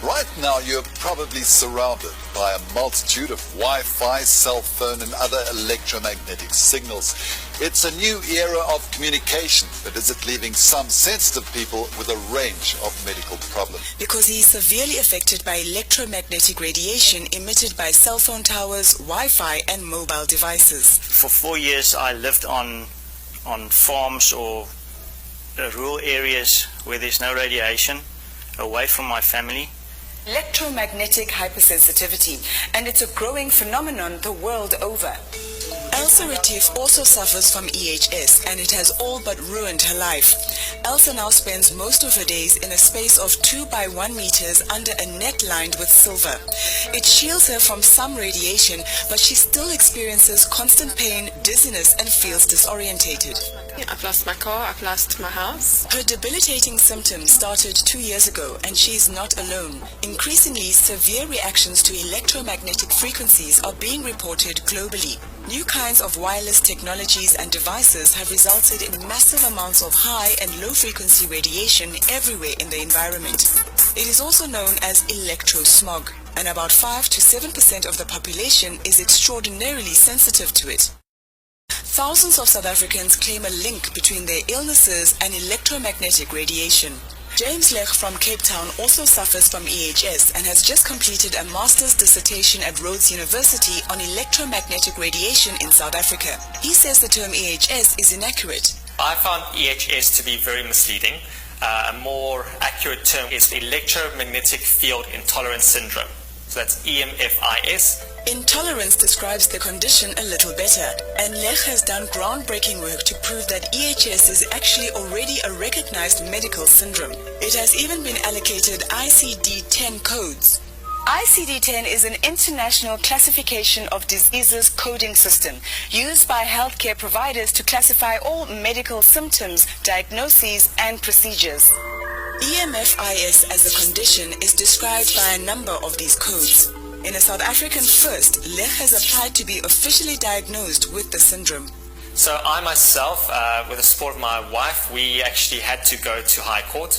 Right now you're probably surrounded by a multitude of Wi-Fi, cell phone and other electromagnetic signals. It's a new era of communication, but is it leaving some sensitive people with a range of medical problems? Because he is severely affected by electromagnetic radiation emitted by cell phone towers, Wi-Fi and mobile devices. For 4 years I lived on farms or rural areas where there's no radiation, away from my family. Electromagnetic hypersensitivity, and it's a growing phenomenon the world over. Elsa Retief also suffers from EHS, and it has all but ruined her life. Elsa now spends most of her days in a space of 2 by 1 meters under a net lined with silver. It shields her from some radiation, but she still experiences constant pain, dizziness, and feels disorientated. I've lost my car, I've lost my house. Her debilitating symptoms started 2 years ago, and she is not alone. Increasingly severe reactions to electromagnetic frequencies are being reported globally. New kinds of wireless technologies and devices have resulted in massive amounts of high and low frequency radiation everywhere in the environment. It is also known as electrosmog, and about 5 to 7% of the population is extraordinarily sensitive to it. Thousands of South Africans claim a link between their illnesses and electromagnetic radiation. James Lech from Cape Town also suffers from EHS and has just completed a master's dissertation at Rhodes University on electromagnetic radiation in South Africa. He says the term EHS is inaccurate. I found EHS to be very misleading. A more accurate term is electromagnetic field intolerance syndrome. So that's EMFIS. Intolerance describes the condition a little better, and Lech has done groundbreaking work to prove that EHS is actually already a recognized medical syndrome. It has even been allocated ICD-10 codes. ICD-10 is an international classification of diseases coding system used by healthcare providers to classify all medical symptoms, diagnoses, and procedures. EMFIS as a condition is described by a number of these codes. In a South African first, Lech has applied to be officially diagnosed with the syndrome. So I myself, with the support of my wife, we actually had to go to High Court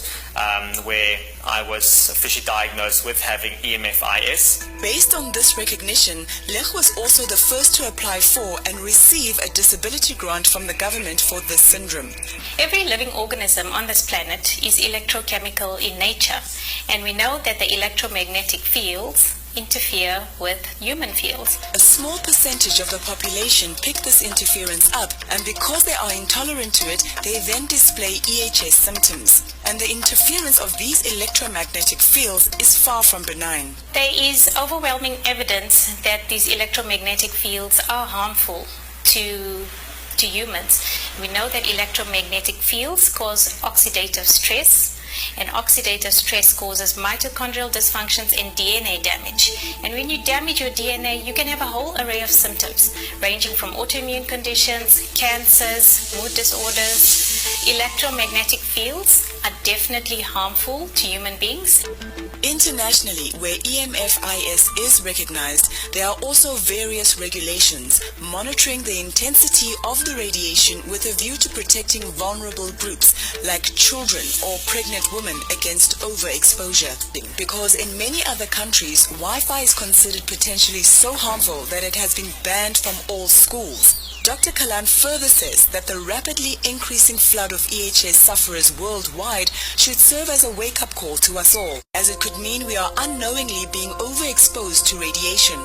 where I was officially diagnosed with having EMFIS. Based on this recognition, Lech was also the first to apply for and receive a disability grant from the government for this syndrome. Every living organism on this planet is electrochemical in nature, and we know that the electromagnetic fields interfere with human fields. A small percentage of the population pick this interference up, and because they are intolerant to it, they then display EHS symptoms. And the interference of these electromagnetic fields is far from benign. There is overwhelming evidence that these electromagnetic fields are harmful to humans. We know that electromagnetic fields cause oxidative stress, and oxidative stress causes mitochondrial dysfunctions and DNA damage. And when you damage your DNA, you can have a whole array of symptoms, ranging from autoimmune conditions, cancers, mood disorders. Electromagnetic fields are definitely harmful to human beings. Internationally, where EMFIS is recognized, there are also various regulations monitoring the intensity of the radiation with a view to protecting vulnerable groups like children or pregnant women against overexposure. Because in many other countries, Wi-Fi is considered potentially so harmful that it has been banned from all schools. Dr. Kalan further says that the rapidly increasing flood of EHS sufferers worldwide should serve as a wake-up call to us all, as it could mean we are unknowingly being overexposed to radiation.